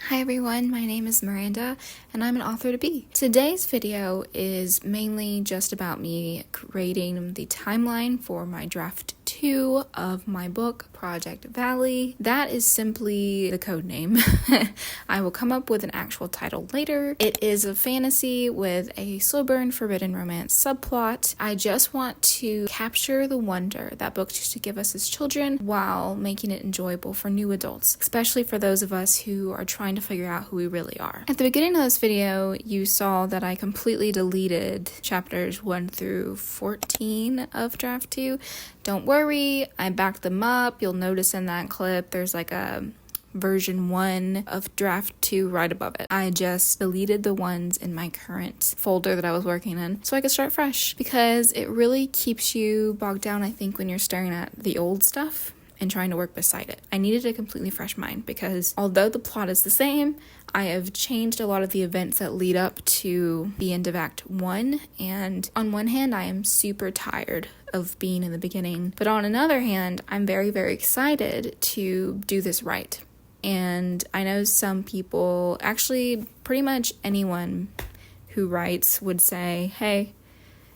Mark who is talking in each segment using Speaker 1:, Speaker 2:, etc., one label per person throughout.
Speaker 1: Hi everyone, my name is Miranda and I'm an author to be. Today's video is mainly just about me creating the timeline for my draft 2 of my book, Project Valley. That is simply the code name. I will come up with an actual title later. It is a fantasy with a slow burn forbidden romance subplot. I just want to capture the wonder that books used to give us as children while making it enjoyable for new adults, especially for those of us who are trying to figure out who we really are. At the beginning of this video, you saw that I completely deleted chapters 1 through 14 of draft 2. Don't worry, I backed them up. You'll notice in that clip there's like a version 1 of draft 2 right above it. I just deleted the ones in my current folder that I was working in so I could start fresh, because it really keeps you bogged down, I think, when you're staring at the old stuff and trying to work beside it. I needed a completely fresh mind because although the plot is the same, I have changed a lot of the events that lead up to the end of Act 1, and on one hand, I am super tired of being in the beginning, but on another hand, I'm very, very excited to do this right. And I know some people, actually pretty much anyone who writes would say, hey,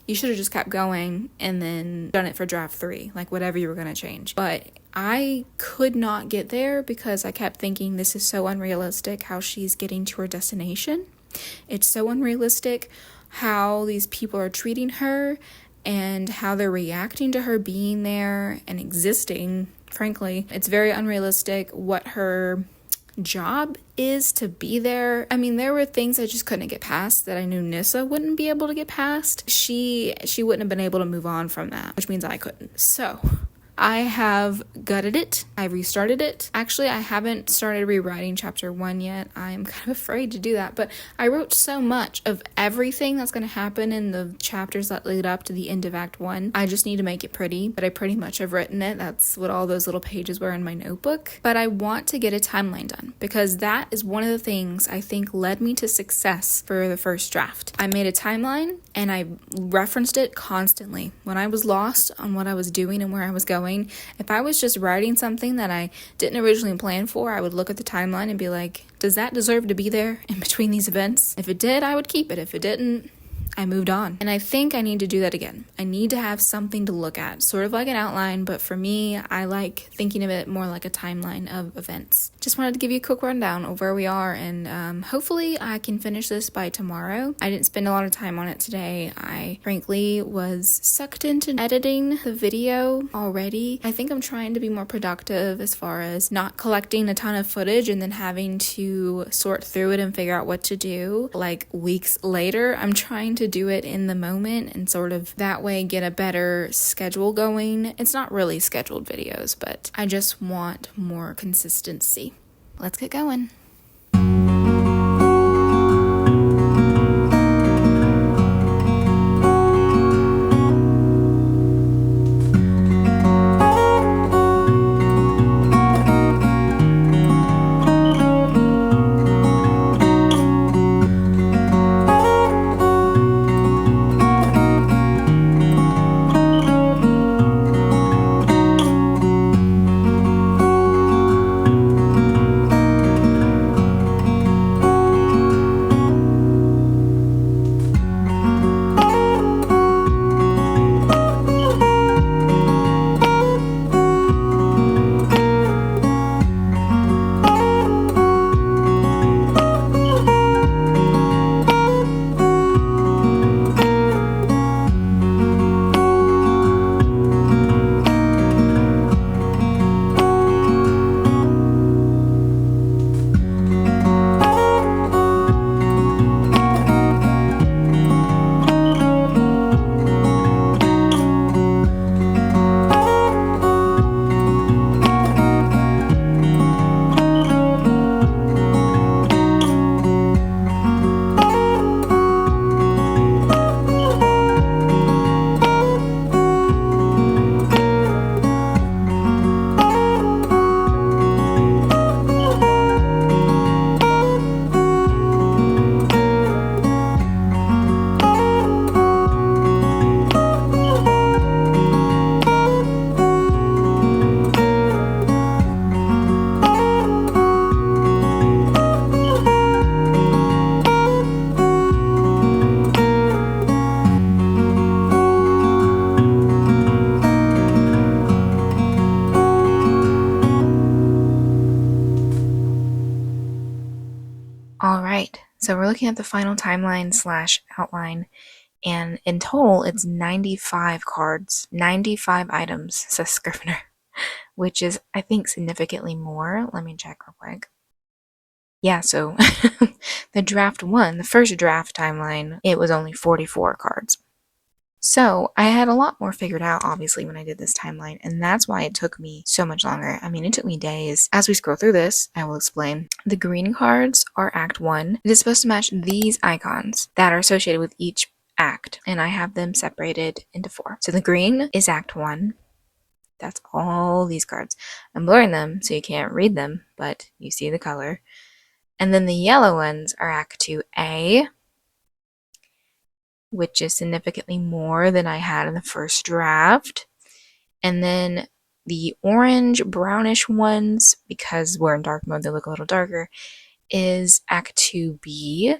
Speaker 1: you should have just kept going and then done it for draft 3, like whatever you were going to change. But I could not get there because I kept thinking this is so unrealistic how she's getting to her destination. It's so unrealistic how these people are treating her and how they're reacting to her being there and existing. Frankly, it's very unrealistic what her job is to be there. I mean, there were things I just couldn't get past that I knew Nissa wouldn't be able to get past. She wouldn't have been able to move on from that, which means I couldn't. So I have gutted it. I restarted it. Actually, I haven't started rewriting chapter 1 yet. I'm kind of afraid to do that, but I wrote so much of everything that's going to happen in the chapters that lead up to the end of Act 1. I just need to make it pretty, but I pretty much have written it. That's what all those little pages were in my notebook. But I want to get a timeline done because that is one of the things I think led me to success for the first draft. I made a timeline and I referenced it constantly. When I was lost on what I was doing and where I was going, if I was just writing something that I didn't originally plan for, I would look at the timeline and be like, does that deserve to be there in between these events? If it did, I would keep it. If it didn't, I moved on. And I think I need to do that again. I need to have something to look at, sort of like an outline, but for me, I like thinking of it more like a timeline of events. Just wanted to give you a quick rundown of where we are, and hopefully I can finish this by tomorrow. I didn't spend a lot of time on it today. I frankly was sucked into editing the video already. I think I'm trying to be more productive as far as not collecting a ton of footage and then having to sort through it and figure out what to do like weeks later. I'm trying to do it in the moment and sort of that way get a better schedule going. It's not really scheduled videos, but I just want more consistency. Let's get going. So we're looking at the final timeline slash outline, and in total it's 95 cards, 95 items, says Scrivener, which is, I think, significantly more. Let me check real quick. Yeah, so the draft one, the first draft timeline, it was only 44 cards. So I had a lot more figured out, obviously, when I did this timeline, and that's why it took me so much longer. I mean, it took me days. As we scroll through this, I will explain. The green cards are Act 1. It is supposed to match these icons that are associated with each act, and I have them separated into 4. So the green is Act 1. That's all these cards. I'm blurring them so you can't read them, but you see the color. And then the yellow ones are Act 2A, which is significantly more than I had in the first draft. And then the orange brownish ones, because we're in dark mode, they look a little darker, is Act 2B.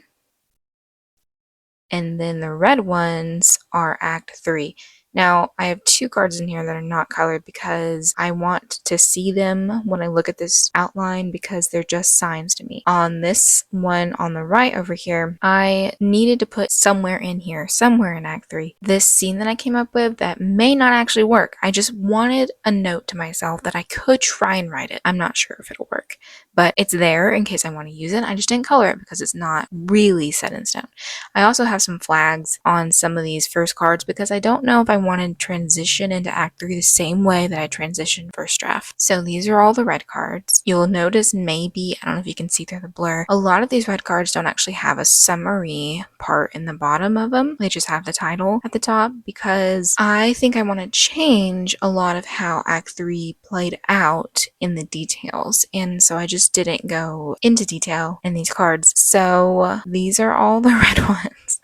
Speaker 1: And then the red ones are Act 3. Now, I have 2 cards in here that are not colored because I want to see them when I look at this outline because they're just signs to me. On this one on the right over here, I needed to put somewhere in here, somewhere in Act 3, this scene that I came up with that may not actually work. I just wanted a note to myself that I could try and write it. I'm not sure if it'll work, but it's there in case I want to use it. I just didn't color it because it's not really set in stone. I also have some flags on some of these first cards because I don't know if I want to transition into Act 3 the same way that I transitioned first draft. So these are all the red cards. You'll notice maybe, I don't know if you can see through the blur, a lot of these red cards don't actually have a summary part in the bottom of them. They just have the title at the top because I think I want to change a lot of how Act 3 played out in the details. And so I just didn't go into detail in these cards. So these are all the red ones.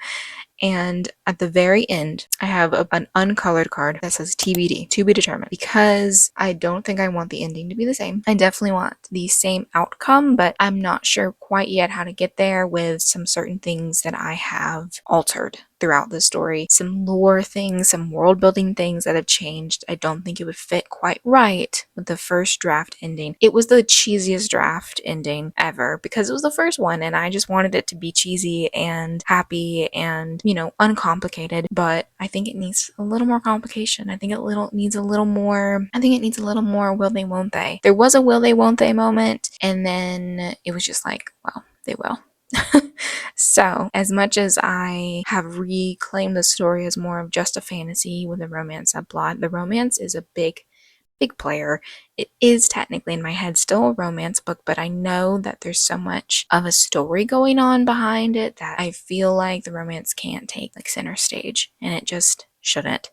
Speaker 1: And at the very end, I have an uncolored card that says TBD, to be determined, because I don't think I want the ending to be the same. I definitely want the same outcome, but I'm not sure quite yet how to get there with some certain things that I have altered throughout the story. Some lore things, some world building things that have changed. I don't think it would fit quite right with the first draft ending. It was the cheesiest draft ending ever because it was the first one and I just wanted it to be cheesy and happy and, you know, uncomplicated, but I think it needs a little more complication. I think it needs a little more will they, won't they. There was a will they, won't they moment, and then it was just like, well, they will. So, as much as I have reclaimed the story as more of just a fantasy with a romance subplot, the romance is a big player. It is technically in my head still a romance book, but I know that there's so much of a story going on behind it that I feel like the romance can't take like center stage, and it just shouldn't.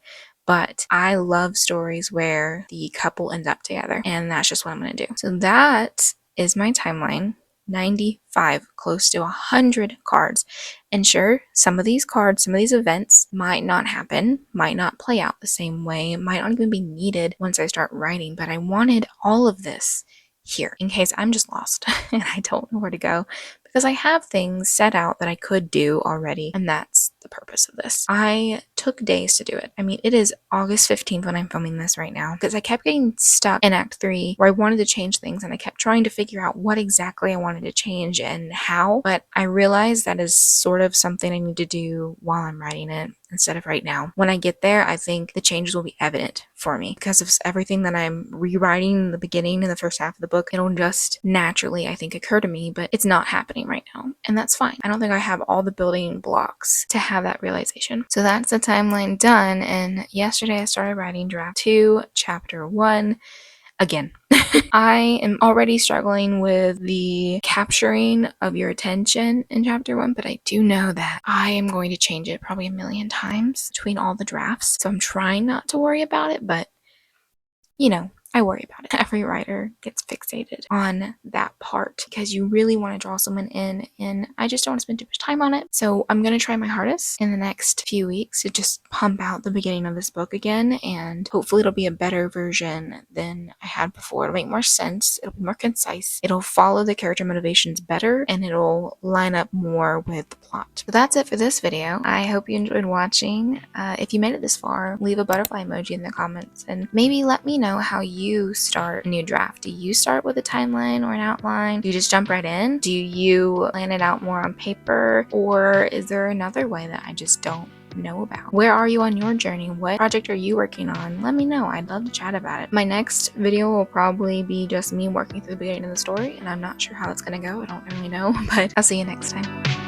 Speaker 1: But I love stories where the couple ends up together, and that's just what I'm going to do. So that is my timeline. 95, close to 100 cards. And sure, some of these cards, some of these events might not happen, might not play out the same way, might not even be needed once I start writing, but I wanted all of this here in case I'm just lost and I don't know where to go, because I have things set out that I could do already, and that's the purpose of this. I took days to do it. I mean, it is August 15th when I'm filming this right now because I kept getting stuck in Act 3 where I wanted to change things and I kept trying to figure out what exactly I wanted to change and how, but I realized that is sort of something I need to do while I'm writing it instead of right now. When I get there, I think the changes will be evident for me because of everything that I'm rewriting in the beginning and the first half of the book. It'll just naturally, I think, occur to me, but it's not happening right now, and that's fine. I don't think I have all the building blocks to have that realization. So that's the timeline done, and yesterday I started writing draft 2, chapter 1. Again, I am already struggling with the capturing of your attention in chapter 1, but I do know that I am going to change it probably a million times between all the drafts. So I'm trying not to worry about it, but you know, I worry about it. Every writer gets fixated on that part because you really want to draw someone in, and I just don't want to spend too much time on it. So I'm going to try my hardest in the next few weeks to just pump out the beginning of this book again, and hopefully it'll be a better version than I had before. It'll make more sense, it'll be more concise, it'll follow the character motivations better, and it'll line up more with the plot. So that's it for this video. I hope you enjoyed watching. If you made it this far, leave a butterfly emoji in the comments and maybe let me know how you you start a new draft? Do you start with a timeline or an outline? Do you just jump right in? Do you plan it out more on paper? Or is there another way that I just don't know about? Where are you on your journey? What project are you working on? Let me know. I'd love to chat about it. My next video will probably be just me working through the beginning of the story, and I'm not sure how it's gonna go. I don't really know, but I'll see you next time.